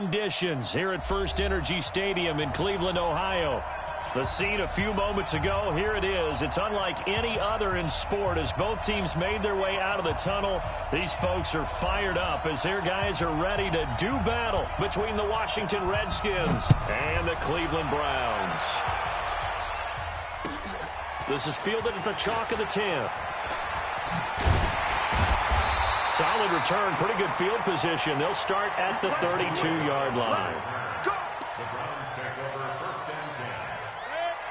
conditions here at First Energy Stadium in Cleveland, Ohio. The scene a few moments ago, here it is. It's unlike any other in sport as both teams made their way out of the tunnel. These folks are fired up as their guys are ready to do battle between the Washington Redskins and the Cleveland Browns. This is fielded at the chalk of the 10. Solid return, pretty good field position. They'll start at the 32-yard line.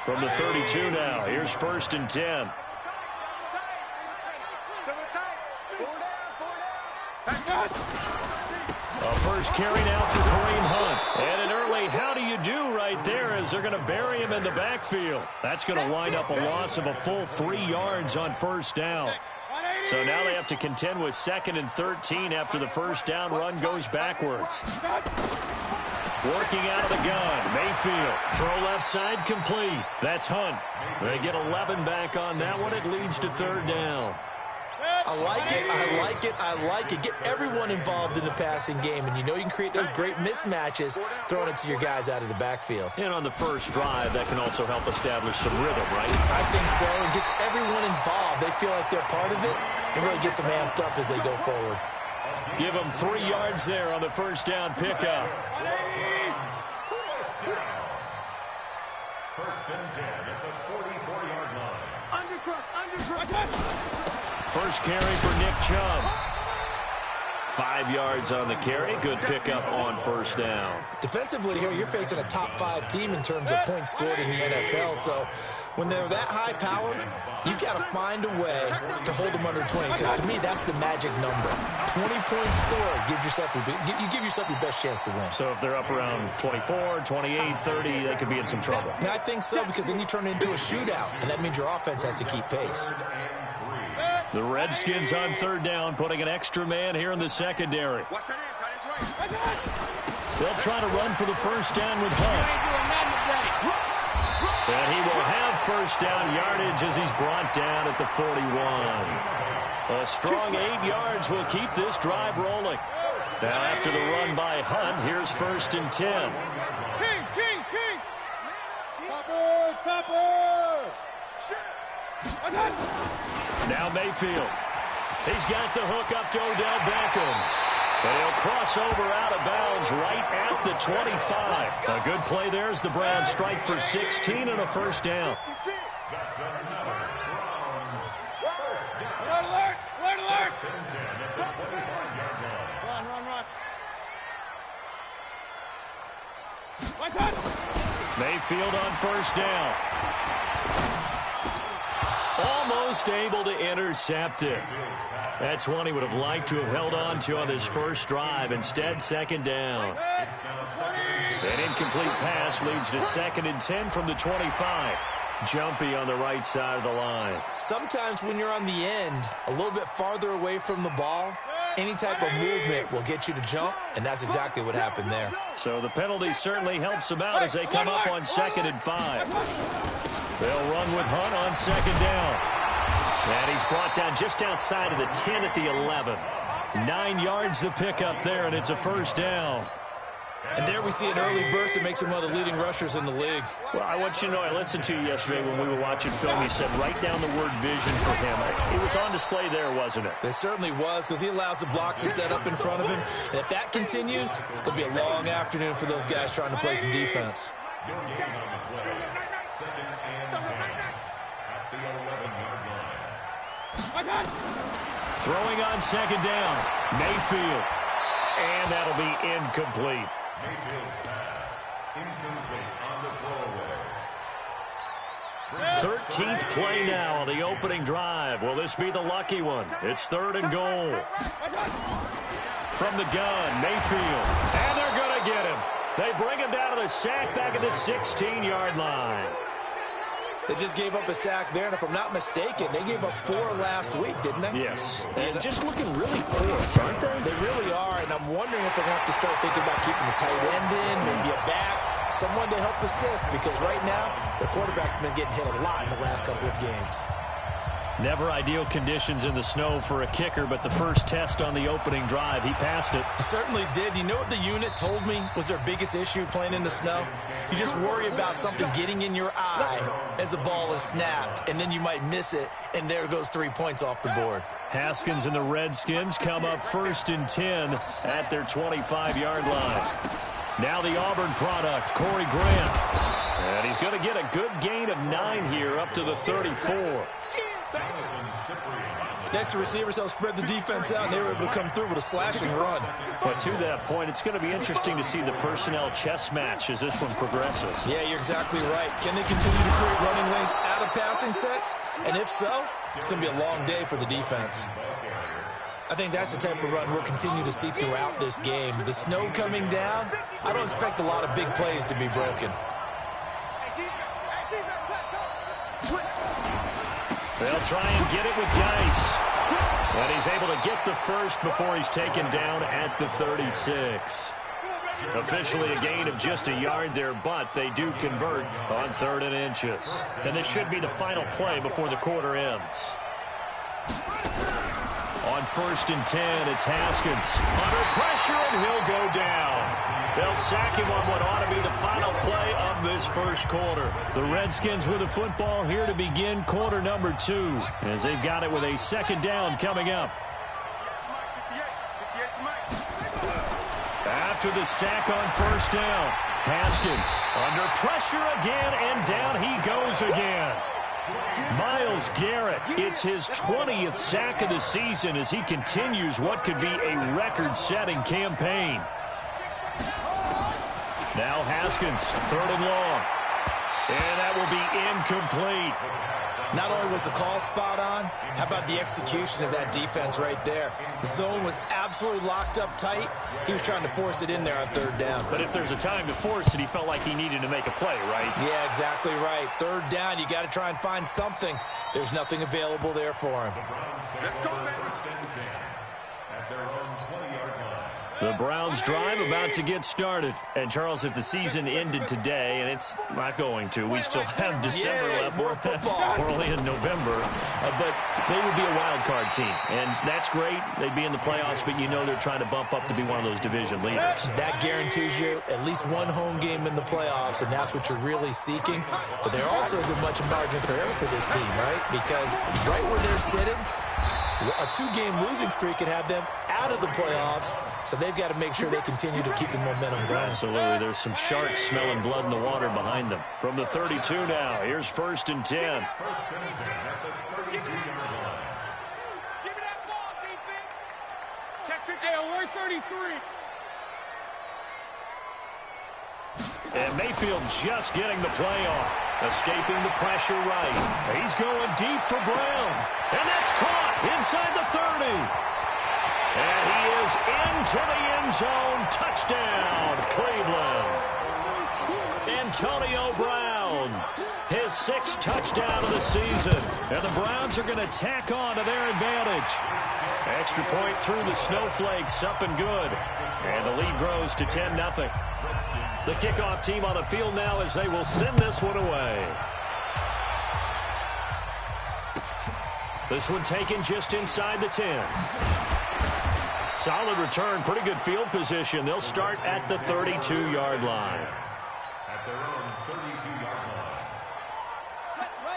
From the 32 now, here's 1st and 10. A first carry now for Kareem Hunt. And an early how do you do right there as they're going to bury him in the backfield. That's going to wind up a loss of a full 3 yards on 1st down. So now they have to contend with 2nd and 13 after the first down run goes backwards. Working out of the gun, Mayfield. Throw left side complete. That's Hunt. They get 11 back on that one. It leads to 3rd down. I like it, I like it, I like it. Get everyone involved in the passing game, and you know you can create those great mismatches throwing it to your guys out of the backfield. And on the first drive, that can also help establish some rhythm, right? I think so. It gets everyone involved. They feel like they're part of it. It really gets them amped up as they go forward. Give them 3 yards there on the first down pickup. 1st and 10 at the 44-yard line. First carry for Nick Chubb. 5 yards on the carry. Good pickup on 1st down. Defensively here, you're facing a top 5 team in terms of points scored in the NFL. So when they're that high powered, you've got to find a way to hold them under 20. Because to me, that's the magic number. 20 points scored gives yourself you give yourself your best chance to win. So if they're up around 24, 28, 30, they could be in some trouble. And I think so, because then you turn it into a shootout, and that means your offense has to keep pace. The Redskins on 3rd down, putting an extra man here in the secondary. They'll try to run for the first down with Hunt. And he will have first down yardage as he's brought down at the 41. A strong 8 yards will keep this drive rolling. Now after the run by Hunt, here's 1st and 10. Now Mayfield. He's got the hook up to Odell Beckham. But he'll cross over out of bounds right at the 25. A good play there as the Browns strike for 16 and a first down. Mayfield on first down. Almost able to intercept it. That's one he would have liked to have held on to on this first drive. Instead, 2nd down. An incomplete pass leads to 2nd and 10 from the 25. Jumpy on the right side of the line. Sometimes when you're on the end, a little bit farther away from the ball, any type of movement will get you to jump, and that's exactly what happened there. So the penalty certainly helps them out as they come up on 2nd and 5. They'll run with Hunt on 2nd down. And he's brought down just outside of the 10 at the 11. 9 yards the pickup there, and it's a first down. And there we see an early burst that makes him one of the leading rushers in the league. Well, I want you to know, I listened to you yesterday when we were watching film. You said write down the word vision for him. It was on display there, wasn't it? It certainly was, because he allows the blocks to set up in front of him. And if that continues, it'll be a long afternoon for those guys trying to play some defense. Throwing on 2nd down, Mayfield. And that'll be incomplete. Mayfield's pass, incomplete on the throwaway. 13th play now on the opening drive. Will this be the lucky one? It's 3rd and goal. From the gun, Mayfield. And they're going to get him. They bring him down to the sack back at the 16-yard line. They just gave up a sack there, and if I'm not mistaken, they gave up 4 last week, didn't they? Yes. And just looking really porous, aren't they? They really are, and I'm wondering if they're going to have to start thinking about keeping the tight end in, maybe a back, someone to help assist, because right now, the quarterback's been getting hit a lot in the last couple of games. Never ideal conditions in the snow for a kicker, but the first test on the opening drive, he passed it. He certainly did. You know what the unit told me was their biggest issue playing in the snow? You just worry about something getting in your eye as the ball is snapped, and then you might miss it, and there goes 3 points off the board. Haskins and the Redskins come up 1st and 10 at their 25-yard line. Now the Auburn product, Corey Grant. And he's going to get a good gain of 9 here up to the 34. Next, the receivers help spread the defense out, and they were able to come through with a slashing run. But to that point, it's going to be interesting to see the personnel chess match as this one progresses. Yeah, you're exactly right. Can they continue to create running lanes out of passing sets? And if so, it's going to be a long day for the defense. I think that's the type of run we'll continue to see throughout this game. The snow coming down, I don't expect a lot of big plays to be broken. They'll try and get it with Geis. And he's able to get the first before he's taken down at the 36. Officially a gain of just a yard there, but they do convert on 3rd and inches. And this should be the final play before the quarter ends. On 1st and 10, it's Haskins. Under pressure, and he'll go down. They'll sack him on what ought to be the final play of this first quarter. The Redskins with the football here to begin quarter number 2, as they've got it with a 2nd down coming up. After the sack on 1st down, Haskins under pressure again, and down he goes again. Myles Garrett, it's his 20th sack of the season as he continues what could be a record-setting campaign. Now Haskins, 3rd and long. And that will be incomplete. Not only was the call spot on, how about the execution of that defense right there? The zone was absolutely locked up tight. He was trying to force it in there on 3rd down. But if there's a time to force it, he felt like he needed to make a play, right? Yeah, exactly right. 3rd down, you got to try and find something. There's nothing available there for him. The Browns drive about to get started. And, Charles, if the season ended today, and it's not going to, we still have December left. More football. We're only in November. But they would be a wild card team. And that's great. They'd be in the playoffs, but you know they're trying to bump up to be one of those division leaders. That guarantees you at least one home game in the playoffs, and that's what you're really seeking. But there also isn't much margin for error for this team, right? Because right where they're sitting, a 2-game losing streak could have them out of the playoffs, so they've got to make sure they continue to keep the momentum going. Absolutely. There's some sharks smelling blood in the water behind them. From the 32 now, here's 1st and 10. 1st and 10 at the 32-yard line. Give me that ball, defense. Check 33. And Mayfield just getting the play off. Escaping the pressure right. He's going deep for Brown. And that's caught inside the 30. And he is into the end zone. Touchdown, Cleveland. Antonio Brown, his 6th touchdown of the season. And the Browns are going to tack on to their advantage. Extra point through the snowflakes, up and good. And the lead grows to 10-0. The kickoff team on the field now as they will send this one away. This one taken just inside the 10. Solid return, pretty good field position. They'll start at the 32-yard line. At their own 32-yard line.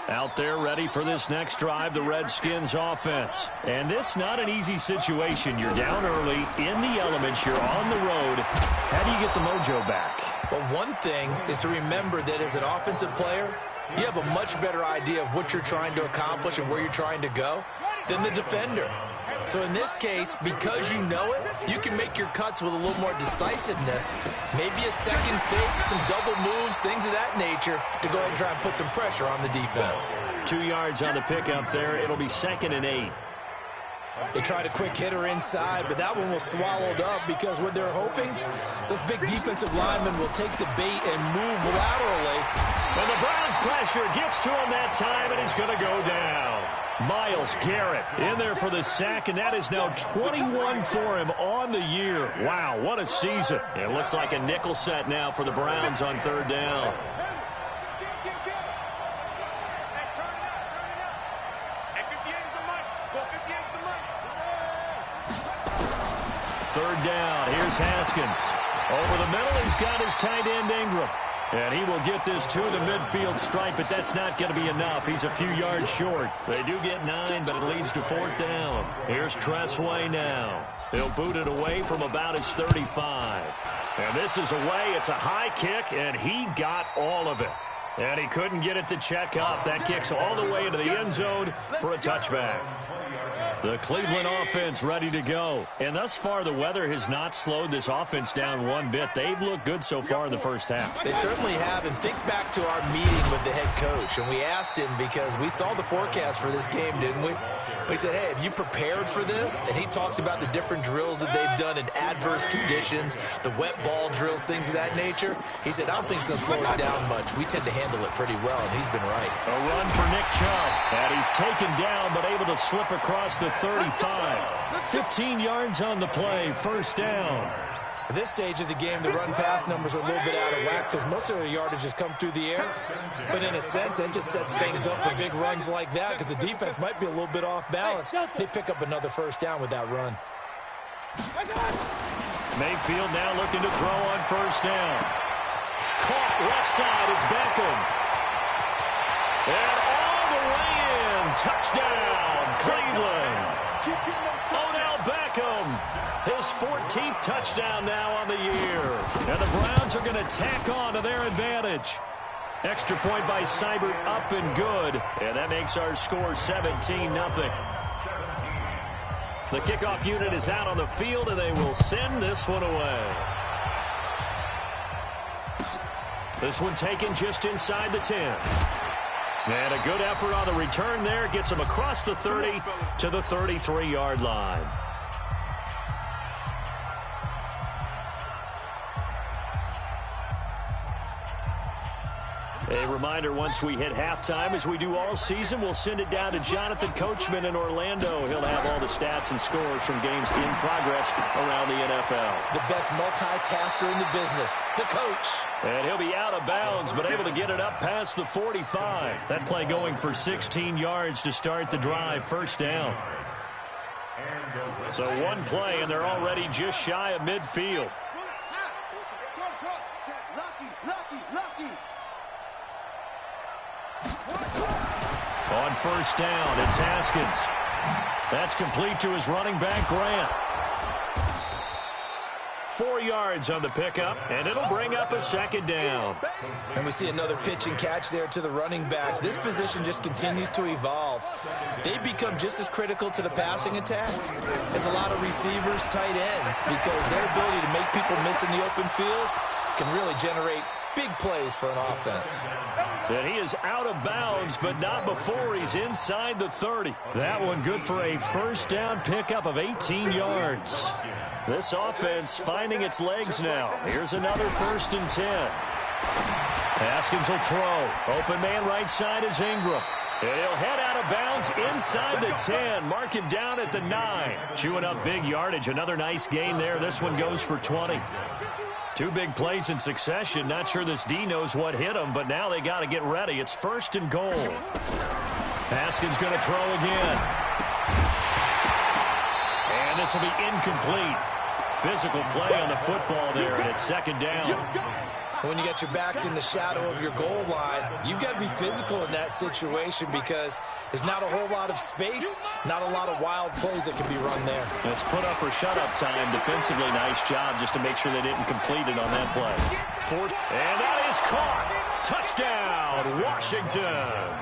Out there ready for this next drive, the Redskins offense. And this not an easy situation. You're down early, in the elements, you're on the road. How do you get the mojo back? Well, one thing is to remember that as an offensive player, you have a much better idea of what you're trying to accomplish and where you're trying to go than the defender. So in this case, because you know it, you can make your cuts with a little more decisiveness, maybe a second fake, some double moves, things of that nature, to go ahead and try and put some pressure on the defense. 2 yards on the pickup there. It'll be 2nd and 8. They tried a quick hitter inside, but that one was swallowed up because what they're hoping, those big defensive linemen will take the bait and move laterally. And the Browns pressure gets to him that time, and he's going to go down. Myles Garrett in there for the sack, and that is now 21 for him on the year. Wow, what a season. It looks like a nickel set now for the Browns on 3rd down. Hey, 58. third down. Here's Haskins. Over the middle, he's got his tight end Ingram. And he will get this to the midfield stripe, but that's not going to be enough. He's a few yards short. They do get 9, but it leads to fourth down. Here's Tressway now. He'll boot it away from about his 35. And this is away. It's a high kick, and he got all of it. And he couldn't get it to check up. That kicks all the way into the end zone for a touchback. The Cleveland offense ready to go. And thus far, the weather has not slowed this offense down one bit. They've looked good so far in the first half. They certainly have. And think back to our meeting with the head coach. And we asked him because we saw the forecast for this game, didn't we? We said, hey, have you prepared for this? And he talked about the different drills that they've done in adverse conditions, the wet ball drills, things of that nature. He said, I don't think it's going to slow us down much. We tend to handle it pretty well, and he's been right. A run for Nick Chubb. And he's taken down, but able to slip across the 35. 15 yards on the play, first down. At this stage of the game, the run-pass numbers are a little bit out of whack because most of their yardage has come through the air. But in a sense, that just sets things up for big runs like that because the defense might be a little bit off balance. They pick up another first down with that run. Mayfield now looking to throw on first down. Caught left side, it's Beckham. And all the way in, touchdown, Cleveland. Odell Beckham, his 14th touchdown now on the year. And the Browns are going to tack on to their advantage. Extra point by Seibert, up and good. And that makes our score 17-0. The kickoff unit is out on the field, and they will send this one away. This one taken just inside the 10. And a good effort on the return there. Gets him across the 30 to the 33-yard line. A reminder, once we hit halftime, as we do all season, we'll send it down to Jonathan Coachman in Orlando. He'll have all the stats and scores from games in progress around the NFL. The best multitasker in the business, the coach. And he'll be out of bounds, but able to get it up past the 45. That play going for 16 yards to start the drive, first down. So one play, and they're already just shy of midfield. On first down, it's Haskins. That's complete to his running back, Grant. 4 yards on the pickup, and it'll bring up a second down. And we see another pitch and catch there to the running back. This position just continues to evolve. They become just as critical to the passing attack as a lot of receivers, tight ends, because their ability to make people miss in the open field can really generate big plays for an offense. And he is out of bounds, but not before he's inside the 30. That one good for a first down pickup of 18 yards. This offense finding its legs now. Here's another 1st and 10. Haskins will throw. Open man right side is Ingram. And he'll head out of bounds inside the 10. Mark him down at the 9. Chewing up big yardage. Another nice gain there. This one goes for 20. 2 big plays in succession. Not sure this D knows what hit him, but now they got to get ready. It's 1st and goal. Haskins going to throw again. And this will be incomplete. Physical play on the football there, and it's 2nd down. When you got your backs in the shadow of your goal line, you've got to be physical in that situation because there's not a whole lot of space, not a lot of wild plays that can be run there. It's put up or shut up time. Defensively, nice job just to make sure they didn't complete it on that play. And that is caught. Touchdown, Washington.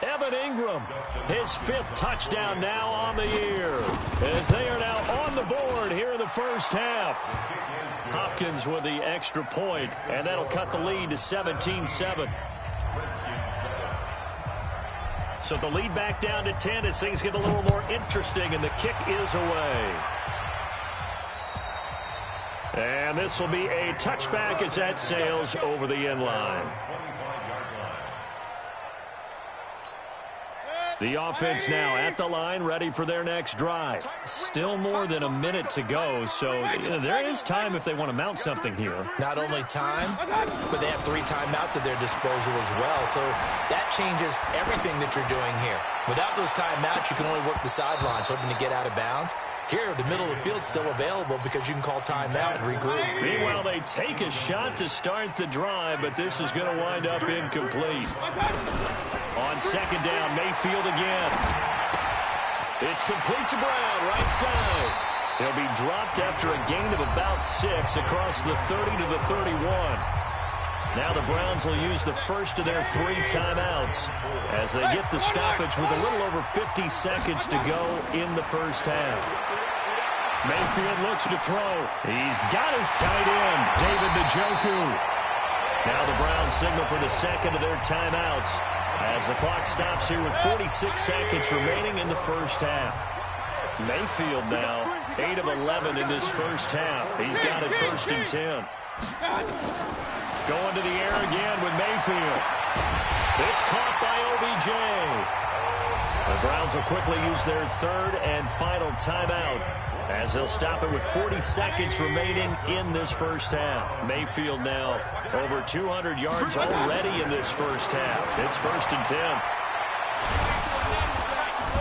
Evan Ingram, his 5th touchdown now on the year, as they are now on the board here in the first half. Hopkins with the extra point, and that'll cut the lead to 17-7. So the lead back down to 10 as things get a little more interesting, and the kick is away. And this will be a touchback as that sails over the end line. The offense now at the line, ready for their next drive. Still more than a minute to go, so there is time if they want to mount something here. Not only time, but they have 3 timeouts at their disposal as well, so that changes everything that you're doing here. Without those timeouts, you can only work the sidelines, hoping to get out of bounds. Here, the middle of the field's still available because you can call timeout and regroup. Meanwhile, they take a shot to start the drive, but this is going to wind up incomplete. On second down, Mayfield again. It's complete to Brown, right side. He'll be dropped after a gain of about 6 across the 30 to the 31. Now the Browns will use the first of their 3 timeouts as they get the stoppage with a little over 50 seconds to go in the first half. Mayfield looks to throw. He's got his tight end, David Njoku. Now the Browns signal for the second of their timeouts as the clock stops here with 46 seconds remaining in the first half. Mayfield now 8 of 11 in this first half. He's got it 1st and 10. Going to the air again with Mayfield. It's caught by OBJ. The Browns will quickly use their 3rd and final timeout as they'll stop it with 40 seconds remaining in this first half. Mayfield now over 200 yards already in this first half. It's 1st and 10.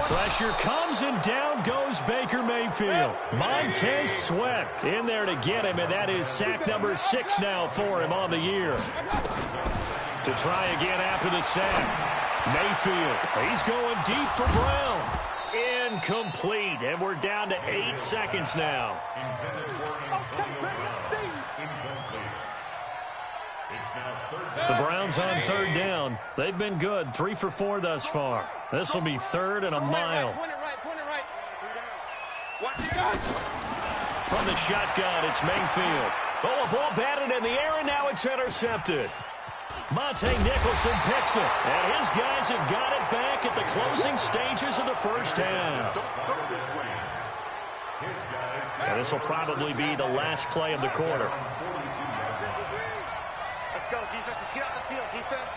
Pressure comes, and down goes Baker Mayfield. Montez Sweat in there to get him, and that is sack number 6 now for him on the year. To try again after the sack. Mayfield, he's going deep for Brown. Incomplete, and we're down to 8 seconds now. The Browns on 3rd down. They've been good, 3 for 4 thus far. This will be 3rd and a mile. From the shotgun, it's Mayfield. Oh, a ball batted in the air, and now it's intercepted. Monte Nicholson picks it, and his guys have got it back at the closing stages of the first half. And this will probably be the last play of the quarter. Let's go, defense. Let's get out the field, defense.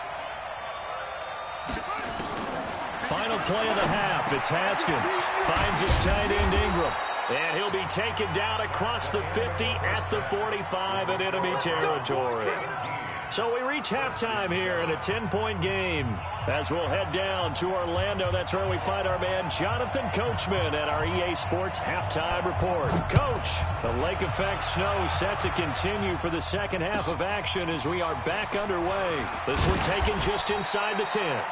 Final play of the half. It's Haskins. Finds his tight end Ingram. And he'll be taken down across the 50 at the 45 in enemy territory. So we reach halftime here in a 10-point game. As we'll head down to Orlando, that's where we find our man Jonathan Coachman at our EA Sports Halftime Report. Coach, the lake effect snow set to continue for the second half of action as we are back underway. This one taken just inside the 10.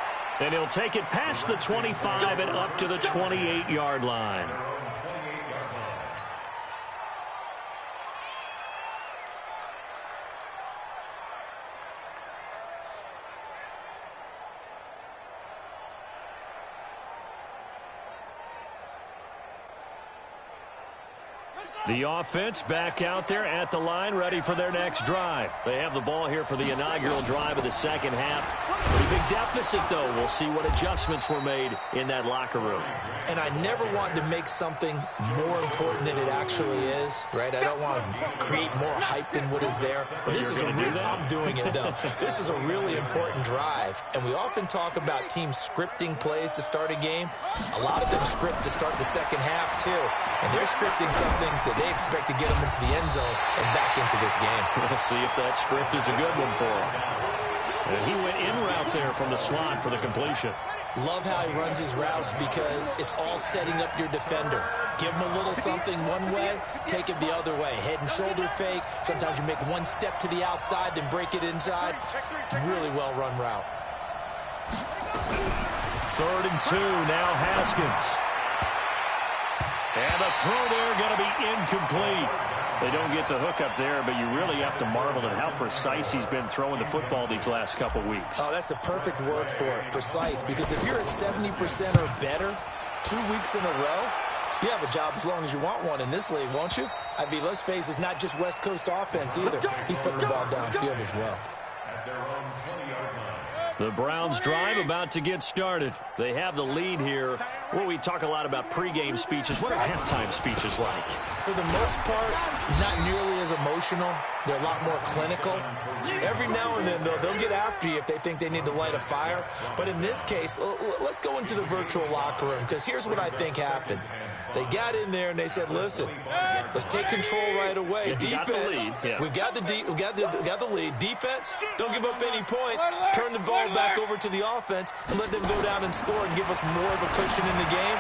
And he'll take it past the 25 and up to the 28-yard line. The offense back out there at the line, ready for their next drive. They have the ball here for the inaugural drive of the second half. Pretty big deficit, though. We'll see what adjustments were made in that locker room. And I never want to make something more important than it actually is, right? I don't want to create more hype than what is there. But this is I'm doing it, though. This is a really important drive. And we often talk about teams scripting plays to start a game. A lot of them script to start the second half, too. And they're scripting something that they expect to get them into the end zone and back into this game. We'll see if that script is a good one for him. And he went in route there from the slot for the completion. Love how he runs his routes because it's all setting up your defender. Give him a little something one way, take it the other way. Head and shoulder fake. Sometimes you make one step to the outside, then break it inside. Really well-run route. 3rd and 2, now Haskins. And the throw there going to be incomplete. They don't get the hook up there, but you really have to marvel at how precise he's been throwing the football these last couple weeks. Oh, that's a perfect word for it, precise, because if you're at 70% or better 2 weeks in a row, you have a job as long as you want one in this league, won't you? I mean, let's face it, it's not just West Coast offense either. He's putting the ball downfield as well. The Browns drive about to get started. They have the lead here. Well, we talk a lot about pregame speeches. What are halftime speeches like? For the most part, not nearly as emotional. They're a lot more clinical. Every now and then, they'll get after you if they think they need to light a fire. But in this case, let's go into the virtual locker room, because here's what I think happened. They got in there and they said, listen, let's take control right away. Defense, we've got the lead. Defense, don't give up any points. Turn the ball back over to the offense and let them go down and score and give us more of a cushion in the game.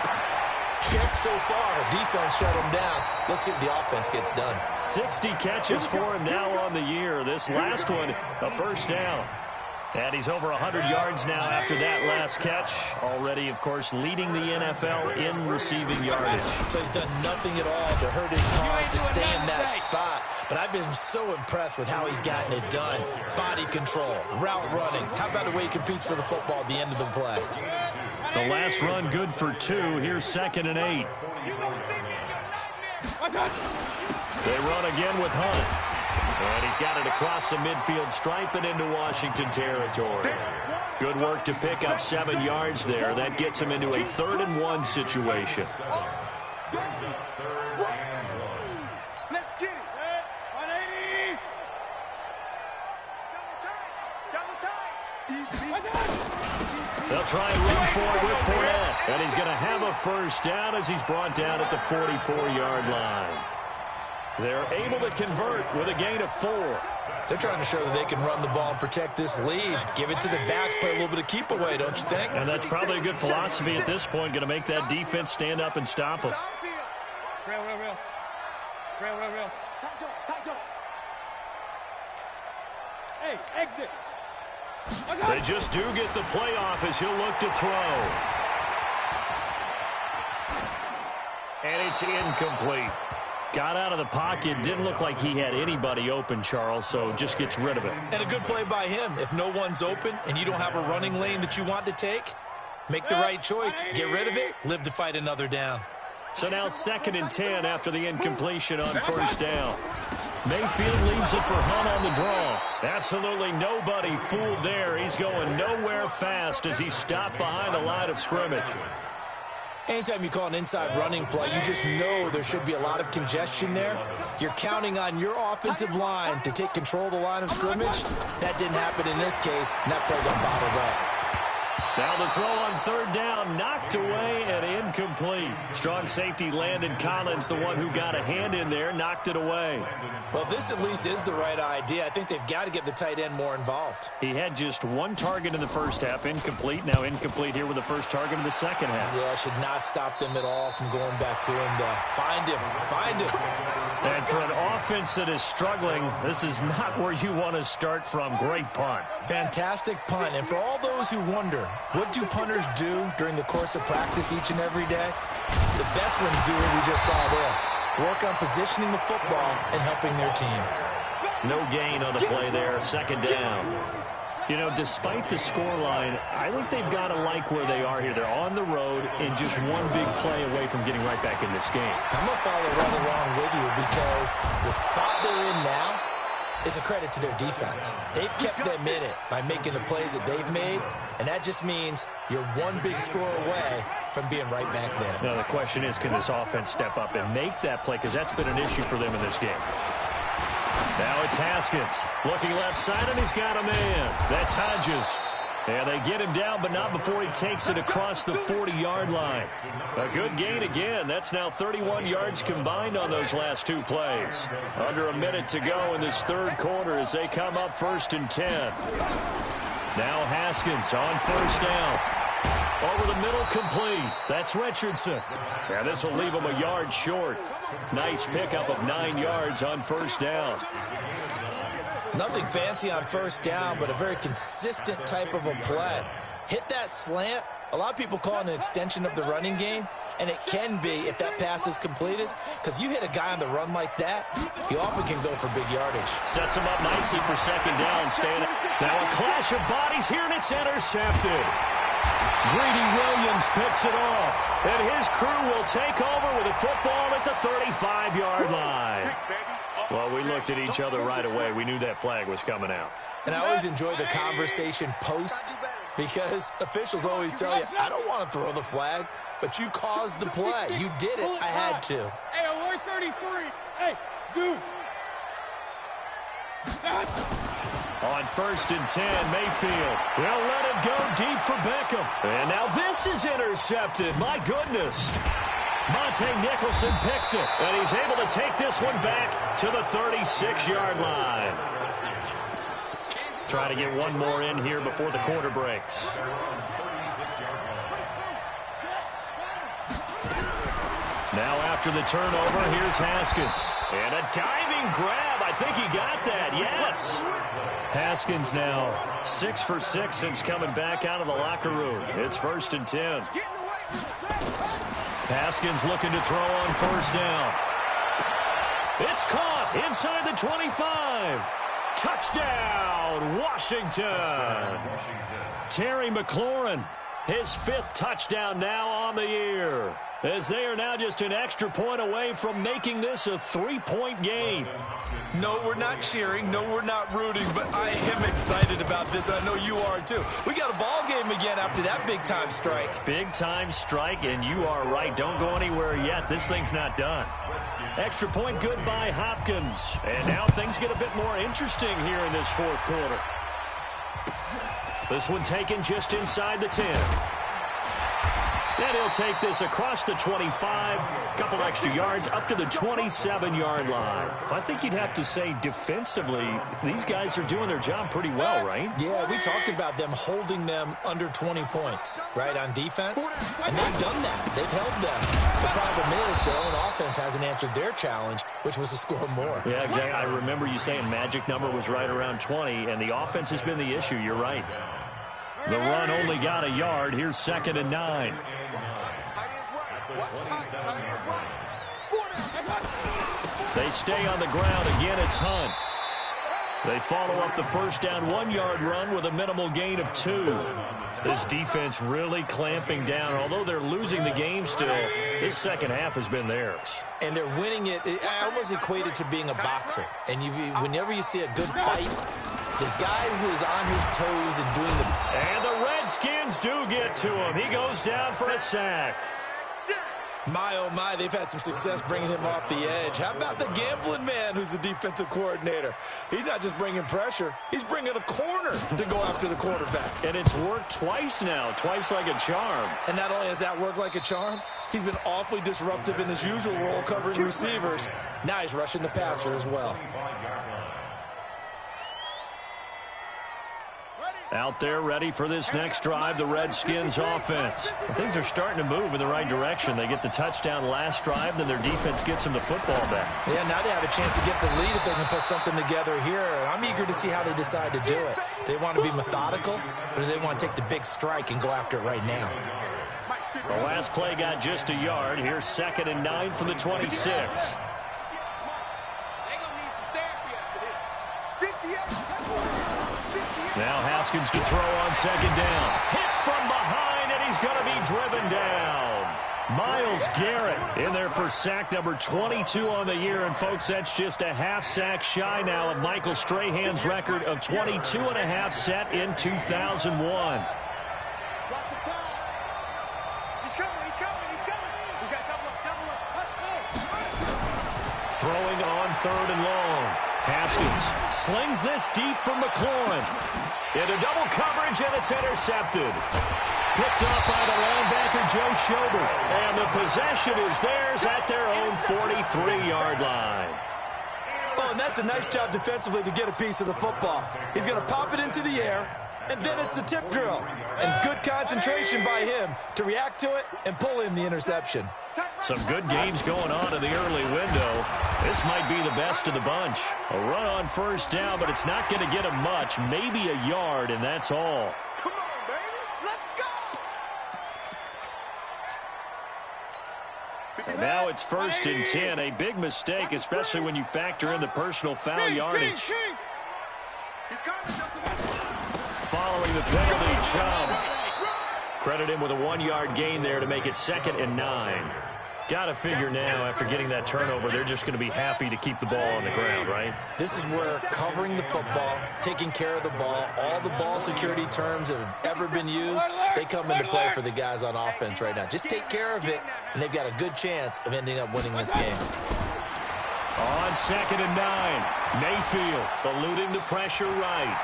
check so far. Defense shut him down. Let's see if the offense gets done. 60 catches for him now on the year. This last one, a first down. And he's over 100 yards now after that last catch. Already, of course, leading the NFL in receiving yardage. So he's done nothing at all to hurt his cause to stay in that spot. But I've been so impressed with how he's gotten it done. Body control, route running. How about the way he competes for the football at the end of the play? The last run good for 2. Here's 2nd and 8. They run again with Hunt. And he's got it across the midfield stripe and into Washington territory. Good work to pick up 7 yards there. That gets him into a 3rd and 1 situation. Let's get it. 180. They'll try and run forward with Fournette. And he's going to have a first down as he's brought down at the 44-yard line. They're able to convert with a gain of 4. They're trying to show that they can run the ball and protect this lead. Give it to the backs, play a little bit of keep away, don't you think? And that's probably a good philosophy at this point, going to make that defense stand up and stop them. Real. Hey, exit. They just do get the playoff as he'll look to throw. And it's incomplete. Got out of the pocket. Didn't look like he had anybody open, Charles, so just gets rid of it. And a good play by him. If no one's open and you don't have a running lane that you want to take, make the right choice. Get rid of it. Live to fight another down. So now 2nd and 10 after the incompletion on first down. Mayfield leaves it for Hunt on the draw. Absolutely nobody fooled there. He's going nowhere fast as he's stopped behind the line of scrimmage. Anytime you call an inside running play, you just know there should be a lot of congestion there. You're counting on your offensive line to take control of the line of scrimmage. That didn't happen in this case, and that play got bottled up. Now the throw on 3rd down, knocked away and incomplete. Strong safety Landon Collins, the one who got a hand in there, knocked it away. Well, this at least is the right idea. I think they've got to get the tight end more involved. He had just 1 target in the first half, incomplete. Now incomplete here with the first target in the second half. Yeah, should not stop them at all from going back to him. Find him. And for an offense that is struggling, this is not where you want to start from. Great punt. Fantastic punt. And for all those who wonder, what do punters do during the course of practice each and every day? The best ones do what we just saw there. Work on positioning the football and helping their team. No gain on the play there. 2nd down. You know, despite the scoreline, I think they've got to like where they are here. They're on the road and just one big play away from getting right back in this game. I'm going to follow right along with you because the spot they're in now is a credit to their defense. They've kept them in it by making the plays that they've made, and that just means you're one big score away from being right back there. Now, the question is, can this offense step up and make that play? Because that's been an issue for them in this game. Now it's Haskins. Looking left side, and he's got a man. That's Hodges. And they get him down, but not before he takes it across the 40-yard line. A good gain again. That's now 31 yards combined on those last 2 plays. Under a minute to go in this 3rd quarter as they come up 1st and 10. Now Haskins on 1st down. Over the middle, complete. That's Richardson. And this will leave him a yard short. Nice pickup of 9 yards on 1st down. Nothing fancy on 1st down, but a very consistent type of a play. Hit that slant. A lot of people call it an extension of the running game, and it can be if that pass is completed, because you hit a guy on the run like that, he often can go for big yardage. Sets him up nicely for 2nd down. Now a clash of bodies here, and it's intercepted. Greedy Williams picks it off, and his crew will take over with a football at the 35-yard line. Well, we looked at each other right away. We knew that flag was coming out. And I always enjoy the conversation post because officials always tell you, I don't want to throw the flag, but you caused the play. You did it. I had to. Hey, alert 33. Hey, zoom. On 1st and 10, Mayfield. They'll let it go deep for Beckham. And now this is intercepted. My goodness. Monte Nicholson picks it, and he's able to take this one back to the 36-yard line. Try to get one more in here before the quarter breaks. After the turnover, here's Haskins. And a diving grab. I think he got that. Yes. Haskins now 6 for 6 since coming back out of the locker room. It's 1st and 10. Haskins looking to throw on 1st down. It's caught inside the 25. Touchdown, Washington. Terry McLaurin, his 5th touchdown now on the year, as they are now just an extra point away from making this a 3-point game. No, we're not cheering. No, we're not rooting, but I am excited about this. I know you are, too. We got a ball game again after that big-time strike. Big-time strike, and you are right. Don't go anywhere yet. This thing's not done. Extra point good by Hopkins. And now things get a bit more interesting here in this 4th quarter. This one taken just inside the 10. And he'll take this across the 25, couple extra yards up to the 27-yard line. I think you'd have to say defensively, these guys are doing their job pretty well, right? Yeah, we talked about them holding them under 20 points, right, on defense. And they've done that. They've held them. The problem is their own offense hasn't answered their challenge, which was to score more. Yeah, exactly. I remember you saying magic number was right around 20, and the offense has been the issue. You're right. The run only got a yard. Here's 2nd and 9. They stay on the ground. Again, it's Hunt. They follow up the 1st down 1-yard run with a minimal gain of 2. This defense really clamping down. Although they're losing the game still, this second half has been theirs. And they're winning it. I almost equate it to being a boxer. And whenever you see a good fight, the guy who is on his toes and doing the... And the Redskins do get to him. He goes down for a sack. My, oh my, they've had some success bringing him off the edge. How about the gambling man who's the defensive coordinator? He's not just bringing pressure. He's bringing a corner to go after the quarterback. And it's worked twice now, twice like a charm. And not only has that worked like a charm, he's been awfully disruptive in his usual role covering receivers. Now he's rushing the passer as well. Out there ready for this next drive, the Redskins offense. Things are starting to move in the right direction. They get the touchdown last drive, then their defense gets them the football back. Yeah, now they have a chance to get the lead if they can put something together here. And I'm eager to see how they decide to do it. Do they want to be methodical, or do they want to take the big strike and go after it right now? The last play got just a yard. Here's 2nd and 9 from the 26. Now Haskins to throw on 2nd down. Hit from behind, and he's going to be driven down. Myles Garrett in there for sack number 22 on the year. And, folks, that's just a half sack shy now of Michael Strahan's record of 22.5 set in 2001. Throwing on 3rd and long. Haskins slings this deep from McLaurin. Into double coverage, and it's intercepted. Picked up by the linebacker, Joe Schobert. And the possession is theirs at their own 43-yard line. Oh, and that's a nice job defensively to get a piece of the football. He's going to pop it into the air, and then it's the tip drill. And good concentration by him to react to it and pull in the interception. Some good games going on in the early window. This might be the best of the bunch. A run on 1st down, but it's not going to get him much. Maybe a yard, and that's all. Come on, baby. Let's go. And now it's 1st and 10. A big mistake, especially when you factor in the personal foul yardage. Following the penalty, Chubb. Credit him with a 1-yard gain there to make it 2nd and 9. Got to figure now, after getting that turnover, they're just going to be happy to keep the ball on the ground, right? This is where covering the football, taking care of the ball, all the ball security terms that have ever been used, they come into play for the guys on offense right now. Just take care of it, and they've got a good chance of ending up winning this game. On 2nd and 9, Mayfield eluding the pressure right.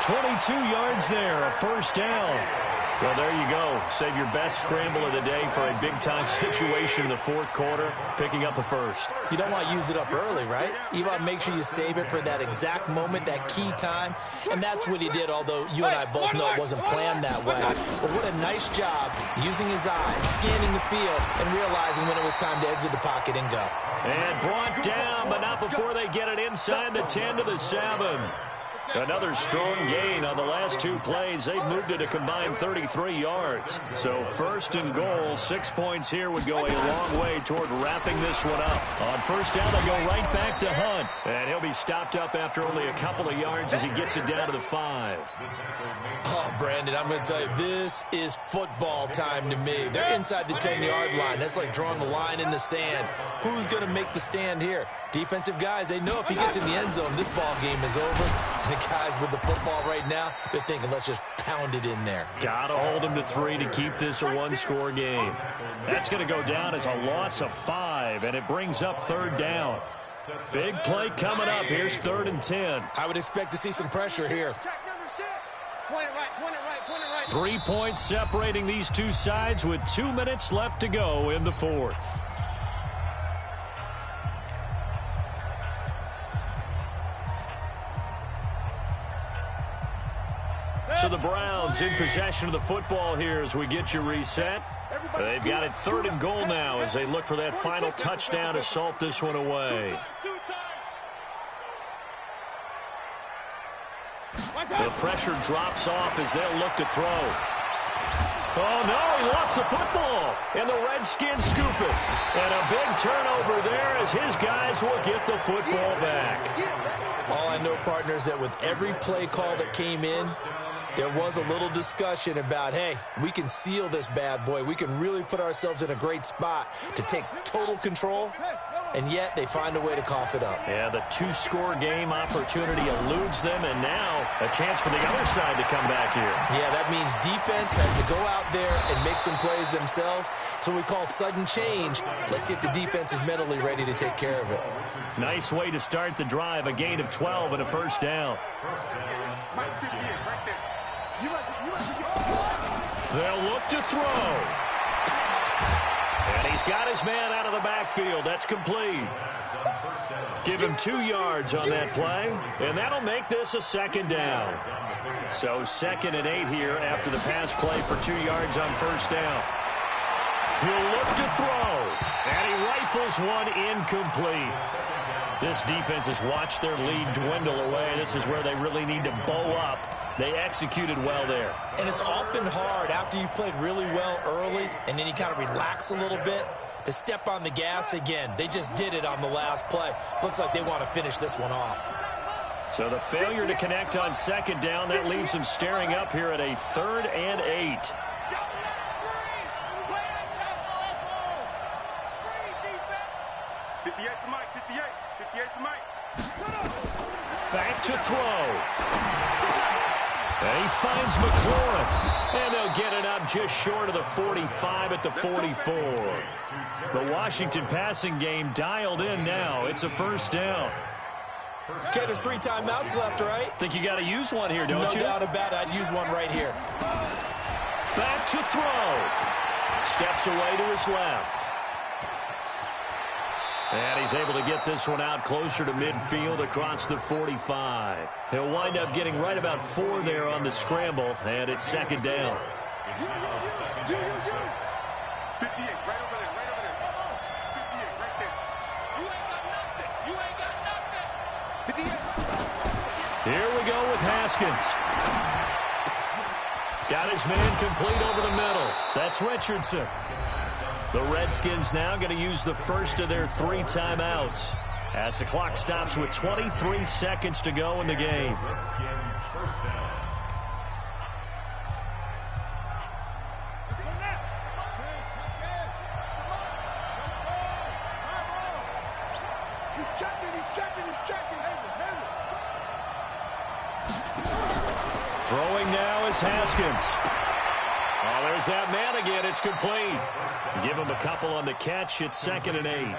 22 yards there, a 1st down. Well, there you go. Save your best scramble of the day for a big-time situation in the fourth quarter, picking up the first. You don't want to use it up early, right? You want to make sure you save it for that exact moment, that key time. And that's what he did, although you and I both know it wasn't planned that way. But what a nice job using his eyes, scanning the field, and realizing when it was time to exit the pocket and go. And brought down, but not before they get it inside the 10 to the 7. Another strong gain on the last two plays. They've moved it a combined 33 yards. So first and goal, 6 points here would go a long way toward wrapping this one up. On first down, they go right back to Hunt. And he'll be stopped up after only a couple of yards as he gets it down to the 5. Oh, Brandon, I'm going to tell you, this is football time to me. They're inside the 10-yard line. That's like drawing the line in the sand. Who's going to make the stand here? Defensive guys, they know if he gets in the end zone, this ball game is over. And the guys with the football right now, they're thinking, let's just pound it in there. Got to hold him to 3 to keep this a one-score game. That's going to go down as a loss of 5, and it brings up third down. Big play coming up. Here's 3rd and 10. I would expect to see some pressure here. 3 points separating these two sides with 2 minutes left to go in the fourth. So the Browns in possession of the football here as we get you reset. They've got it 3rd and goal now as they look for that final touchdown to salt this one away. The pressure drops off as they'll look to throw. Oh, no, he lost the football. And the Redskins scoop it. And a big turnover there as his guys will get the football back. All I know, partners, that with every play call that came in, there was a little discussion about, hey, we can seal this bad boy. We can really put ourselves in a great spot to take total control, and yet they find a way to cough it up. Yeah, the 2-score game opportunity eludes them, and now a chance for the other side to come back here. Yeah, that means defense has to go out there and make some plays themselves. So we call sudden change. Let's see if the defense is mentally ready to take care of it. Nice way to start the drive, a gain of 12 and a first down. They'll look to throw. And he's got his man out of the backfield. That's complete. Give him 2 yards on that play, and that'll make this a 2nd down. So 2nd and 8 here after the pass play for 2 yards on first down. He'll look to throw, and he rifles one incomplete. This defense has watched their lead dwindle away. This is where they really need to bow up. They executed well there. And it's often hard after you've played really well early and then you kind of relax a little bit to step on the gas again. They just did it on the last play. Looks like they want to finish this one off. So the failure to connect on 2nd down, that leaves them staring up here at a 3rd and 8. Back to throw. And he finds McLaurin. And they'll get it up just short of the 45 at the 44. The Washington passing game dialed in now. It's a first down. Okay, there's 3 timeouts left, right? Think you got to use one here, don't you? No doubt about it. I'd use one right here. Back to throw. Steps away to his left. And he's able to get this one out closer to midfield across the 45. He'll wind up getting right about 4 there on the scramble, and it's 2nd down. Here we go with Haskins. Got his man complete over the middle. That's Richardson. The Redskins now going to use the first of their 3 timeouts as the clock stops with 23 seconds to go in the game. Throwing now is Haskins. Oh, there's that man again. It's complete. Give him a couple on the catch. It's 2nd and 8.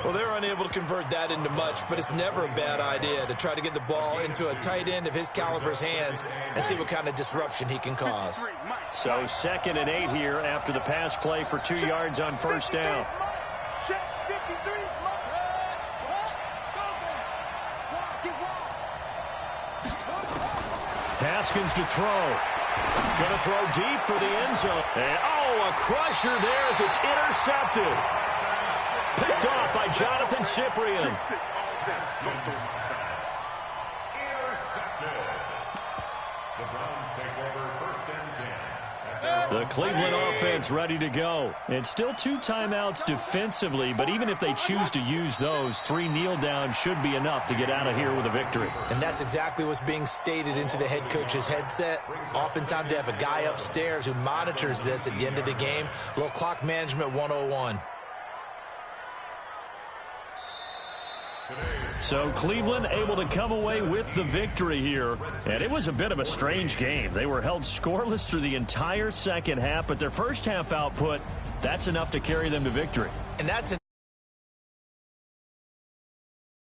Well, they're unable to convert that into much, but it's never a bad idea to try to get the ball into a tight end of his caliber's hands and see what kind of disruption he can cause. So 2nd and 8 here after the pass play for 2 yards on first down. Haskins to throw. Going to throw deep for the end zone. And, oh, a crusher there as it's intercepted. Picked off by Jonathan Cyprien. The Browns take over 1st and 10. The Cleveland offense ready to go. And still 2 timeouts defensively, but even if they choose to use those, 3 kneel downs should be enough to get out of here with a victory. And that's exactly what's being stated into the head coach's headset. Oftentimes they have a guy upstairs who monitors this at the end of the game. A little clock management 101. So Cleveland able to come away with the victory here. And it was a bit of a strange game. They were held scoreless through the entire second half, but their first half output, that's enough to carry them to victory. And that's